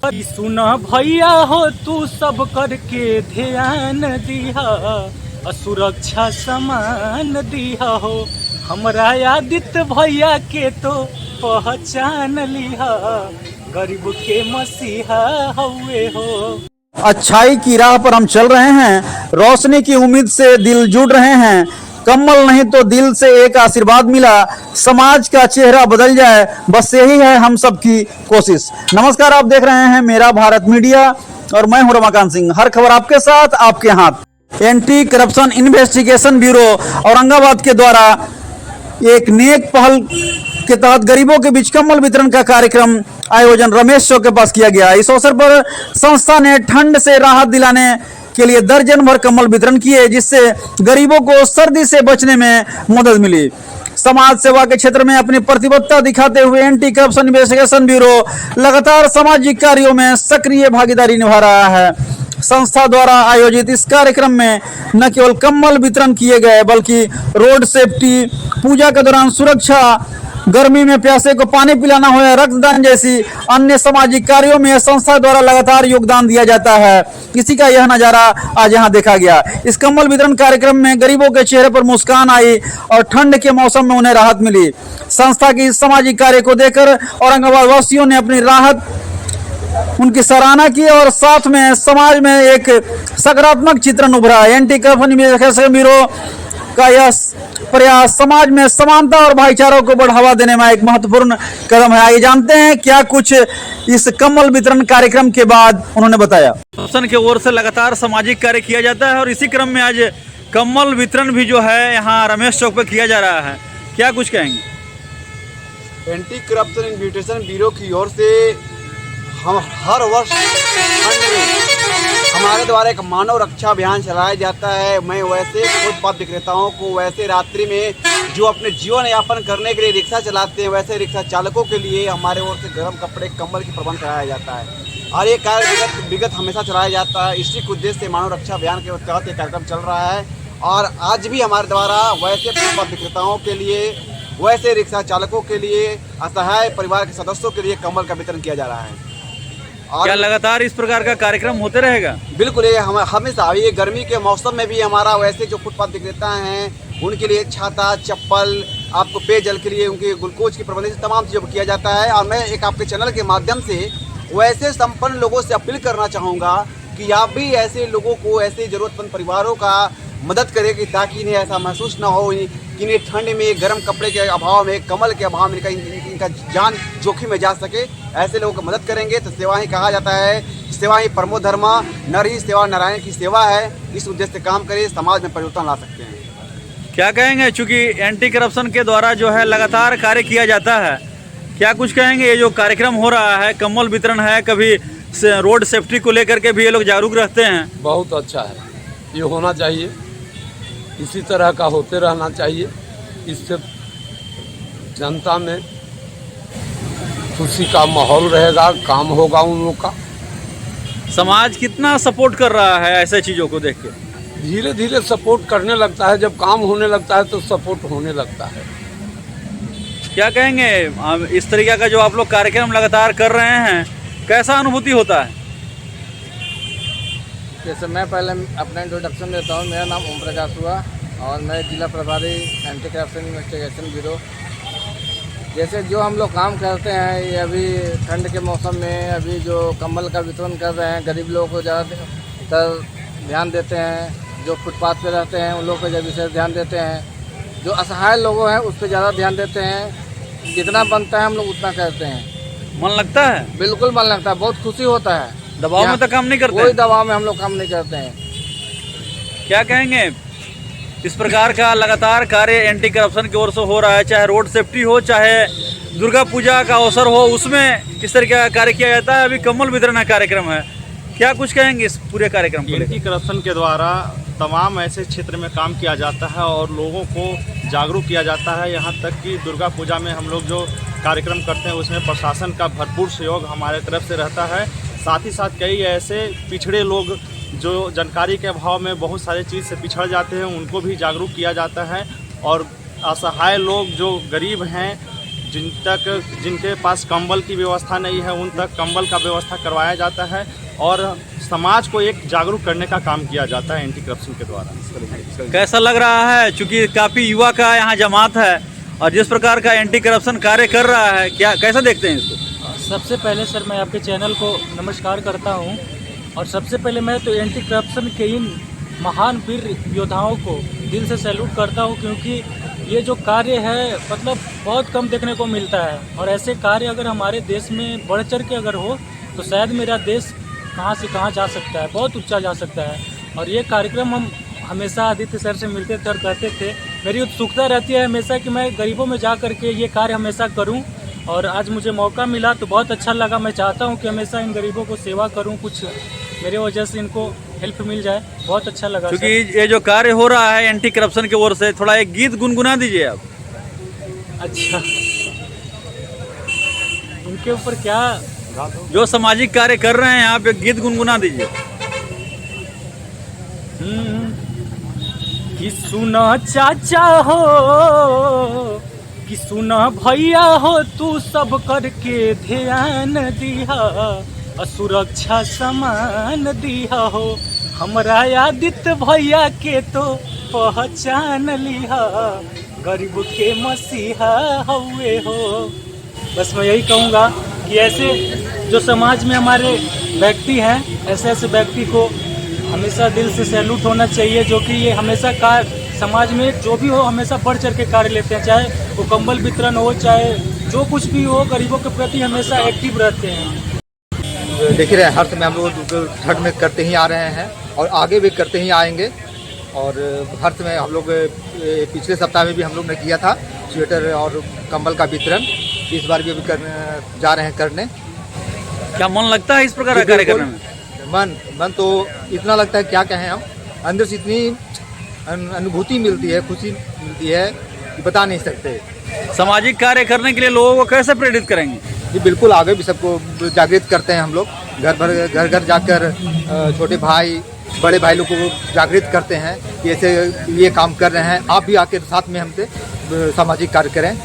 सुना भैया हो तू सब करके ध्यान दिया, सुरक्षा समान दिया हो, हमरा आदित्य भैया के तो पहचान लिया, गरीब के मसीहा हुए हो। अच्छाई की राह पर हम चल रहे हैं, रोशनी की उम्मीद से दिल जुड़ रहे हैं, कम्बल नहीं तो दिल से एक आशीर्वाद मिला, समाज का चेहरा बदल जाए, बस यही है हम सबकी कोशिश। नमस्कार, आप देख रहे हैं मेरा भारत मीडिया और मैं हूं रमाकांत सिंह। हर खबर आपके साथ, आपके हाथ। Anti corruption investigation bureau Aurangabad के द्वारा एक नेक पहल के तहत गरीबों के बीच कम्बल वितरण का कार्यक्रम आयोजन रमेश चौक के पास किया गया। इस अवसर पर संस्था ने ठंड से राहत दिलाने के लिए दर्जन भर कम्बल वितरण किए, जिससे गरीबों को सर्दी से बचने में मदद मिली। समाज सेवा के क्षेत्र में अपनी प्रतिबद्धता दिखाते हुए एंटी करप्शन इन्वेस्टिगेशन ब्यूरो लगातार सामाजिक कार्यों में सक्रिय भागीदारी निभा रहा है। संस्था द्वारा आयोजित इस कार्यक्रम में न केवल कम्बल वितरण किए गए, बल्कि रोड सेफ्टी, पूजा के दौरान सुरक्षा, गर्मी में प्यासे को पानी पिलाना हो या रक्तदान जैसी अन्य सामाजिक कार्यों में संस्था द्वारा लगातार योगदान दिया जाता है। इसी का यह नजारा आज यहाँ देखा गया। इस कम्बल वितरण कार्यक्रम में गरीबों के चेहरे पर मुस्कान आई और ठंड के मौसम में उन्हें राहत मिली। संस्था की इस सामाजिक कार्य को देखकर औरंगाबाद वासियों ने अपनी राहत उनकी सराहना की और साथ में समाज में एक सकारात्मक चित्रण उभरा। एंटी करप्शन इन्वेस्टिगेशन ब्यूरो का यह प्रयास समाज में समानता और भाईचारों को बढ़ावा देने में एक महत्वपूर्ण कदम है। आइए जानते हैं क्या कुछ इस कम्बल वितरण कार्यक्रम के बाद उन्होंने बताया। संगठन की ओर से लगातार सामाजिक कार्य किया जाता है और इसी क्रम में आज कम्बल वितरण भी जो है यहाँ रमेश चौक पर किया जा रहा है, क्या कुछ कहेंगे? एंटी करप्शन इन्वेस्टिगेशन ब्यूरो की ओर से हम हर वर्ष ठंड में हमारे द्वारा एक मानव रक्षा अभियान चलाया जाता है। मैं वैसे फुटपाथ विक्रेताओं को, वैसे रात्रि में जो अपने जीवन यापन करने के लिए रिक्शा चलाते हैं, वैसे रिक्शा चालकों के लिए हमारे ओर से गर्म कपड़े, कंबल की प्रबंध कराया जाता है और ये कार्य विगत हमेशा चलाया जाता है। इसी उद्देश्य से मानव रक्षा अभियान के तहत ये कार्यक्रम चल रहा है और आज भी हमारे द्वारा वैसे फुटपाथ विक्रेताओं के लिए, वैसे रिक्शा चालकों के लिए, असहाय परिवार के सदस्यों के लिए कंबल का वितरण किया जा रहा है। और क्या लगातार इस प्रकार का कार्यक्रम होते रहेगा? बिल्कुल, ये हमेशा ये गर्मी के मौसम में भी हमारा वैसे जो फुटपाथ विक्रेता हैं उनके लिए छाता, चप्पल, आपको पेयजल के लिए उनके ग्लूकोज की प्रबंध, तमाम चीज़ों को किया जाता है। और मैं एक आपके चैनल के माध्यम से वैसे संपन्न लोगों से अपील करना चाहूँगा कि आप भी ऐसे लोगों को, ऐसे ज़रूरतमंद परिवारों का मदद करें कि ताकि इन्हें ऐसा महसूस ना हो कि इन्हें ठंड में, गर्म कपड़े के अभाव में, कम्बल के अभाव में इनका जान जोखिम में जा सके। ऐसे लोगों को मदद करेंगे तो सेवा ही कहा जाता है, सेवा ही परमो धर्मा, नर ही सेवा नारायण की सेवा है। इस उद्देश्य से काम करें, समाज में परिवर्तन ला सकते हैं। क्या कहेंगे, चूँकि एंटी करप्शन के द्वारा जो है लगातार कार्य किया जाता है, क्या कुछ कहेंगे? ये जो कार्यक्रम हो रहा है, कम्बल वितरण है, कभी रोड सेफ्टी को लेकर के भी ये लोग जागरूक रहते हैं, बहुत अच्छा है। ये होना चाहिए, इसी तरह का होते रहना चाहिए। इससे जनता में खुशी का माहौल रहेगा, काम होगा उन लोग का। समाज कितना सपोर्ट कर रहा है ऐसे चीज़ों को देख के? धीरे धीरे सपोर्ट करने लगता है, जब काम होने लगता है तो सपोर्ट होने लगता है। क्या कहेंगे, इस तरीके का जो आप लोग कार्यक्रम लगातार कर रहे हैं, कैसा अनुभूति होता है? जैसे मैं पहले अपना इंट्रोडक्शन देता हूँ। मेरा नाम ओम प्रकाश हुआ और मैं जिला प्रभारी एंटी करप्शन इन्वेस्टिगेशन ब्यूरो। जैसे जो हम लोग काम करते हैं, ये अभी ठंड के मौसम में अभी जो कंबल का वितरण कर रहे हैं, गरीब लोगों को ज़्यादातर ध्यान देते हैं। जो फुटपाथ पे रहते हैं उन लोगों को विशेष ध्यान देते हैं। जो असहाय लोग हैं उस पर ज़्यादा ध्यान देते हैं। जितना बनता है हम लोग उतना करते हैं। मन लगता है? बिल्कुल मन लगता है, बहुत खुशी होता है। दबाव में तो काम नहीं करते? कोई दबाव में हम लोग काम नहीं करते हैं। क्या कहेंगे, इस प्रकार का लगातार कार्य एंटी करप्शन की ओर से हो रहा है, चाहे रोड सेफ्टी हो, चाहे दुर्गा पूजा का अवसर हो, उसमें इस तरह का कार्य किया जाता है। अभी कम्बल वितरण का कार्यक्रम है, क्या कुछ कहेंगे इस पूरे कार्यक्रम को? एंटी करप्शन के द्वारा तमाम ऐसे क्षेत्र में काम किया जाता है और लोगों को जागरूक किया जाता है। यहाँ तक कि दुर्गा पूजा में हम लोग जो कार्यक्रम करते हैं उसमें प्रशासन का भरपूर सहयोग हमारे तरफ से रहता है। साथ ही साथ कई ऐसे पिछड़े लोग जो जानकारी के अभाव में बहुत सारी चीज़ से पिछड़ जाते हैं, उनको भी जागरूक किया जाता है। और असहाय लोग जो गरीब हैं, जिनके पास कंबल की व्यवस्था नहीं है उन तक कंबल का व्यवस्था करवाया जाता है और समाज को एक जागरूक करने का काम किया जाता है एंटी करप्शन के द्वारा। कैसा लग रहा है, चूंकि काफ़ी युवा का यहाँ जमात है और जिस प्रकार का एंटी करप्शन कार्य कर रहा है, क्या कैसा देखते हैं इसको? सबसे पहले सर मैं आपके चैनल को नमस्कार करता हूं और सबसे पहले मैं तो एंटी करप्शन के इन महान वीर योद्धाओं को दिल से सैल्यूट करता हूं, क्योंकि ये जो कार्य है मतलब बहुत कम देखने को मिलता है और ऐसे कार्य अगर हमारे देश में बढ़ चढ़ के अगर हो तो शायद मेरा देश कहाँ से कहाँ जा सकता है, बहुत ऊंचा जा सकता है। और ये कार्यक्रम हम हमेशा आदित्य सर से मिलते थे और कहते थे, मेरी उत्सुकता रहती है हमेशा कि मैं गरीबों में जा कर के ये कार्य हमेशा करूं और आज मुझे मौका मिला तो बहुत अच्छा लगा। मैं चाहता हूं कि हमेशा इन गरीबों को सेवा करूं, कुछ मेरे वजह से इनको हेल्प मिल जाए, बहुत अच्छा लगा। क्योंकि ये जो कार्य हो रहा है एंटी करप्शन की ओर से, थोड़ा एक गीत गुनगुना दीजिए आप। अच्छा, इनके ऊपर क्या जो सामाजिक कार्य कर रहे हैं आप, एक गीत गुनगुना दीजिए। कि सुना चाचा हो, कि सुना भैया हो, तू सब करके ध्यान दिया, सुरक्षा सामान दिया हो, हमरा आदित्य भैया के तो पहचान लिहा, गरीब के मसीहा हुए हो। बस मैं यही कहूँगा कि ऐसे जो समाज में हमारे व्यक्ति हैं, ऐसे व्यक्ति को हमेशा दिल से सैल्यूट होना चाहिए, जो कि ये हमेशा कार्य समाज में जो भी हो हमेशा बढ़ चढ़ के कार्य लेते हैं, चाहे वो कंबल वितरण हो, चाहे जो कुछ भी हो, गरीबों के प्रति हमेशा एक्टिव रहते हैं। देख रहे हैं हर समय हम लोग ठंड में करते ही आ रहे हैं और आगे भी करते ही आएंगे। और हर समय हम लोग पिछले सप्ताह में भी हम लोग ने किया था स्वेटर और कंबल का वितरण, इस बार भी करने जा रहे हैं करने। क्या मन लगता है इस प्रकार का कार्य करने में? मन तो इतना लगता है क्या कहें हम, अंदर से इतनी अनुभूति मिलती है, खुशी मिलती है कि बता नहीं सकते। सामाजिक कार्य करने के लिए लोगों को कैसे प्रेरित करेंगे? जी बिल्कुल, आगे भी सबको जागृत करते हैं हम लोग, घर घर जाकर छोटे भाई बड़े भाई लोग को जागृत करते हैं कि ऐसे ये काम कर रहे हैं, आप भी आके साथ में हमसे सामाजिक कार्य करें।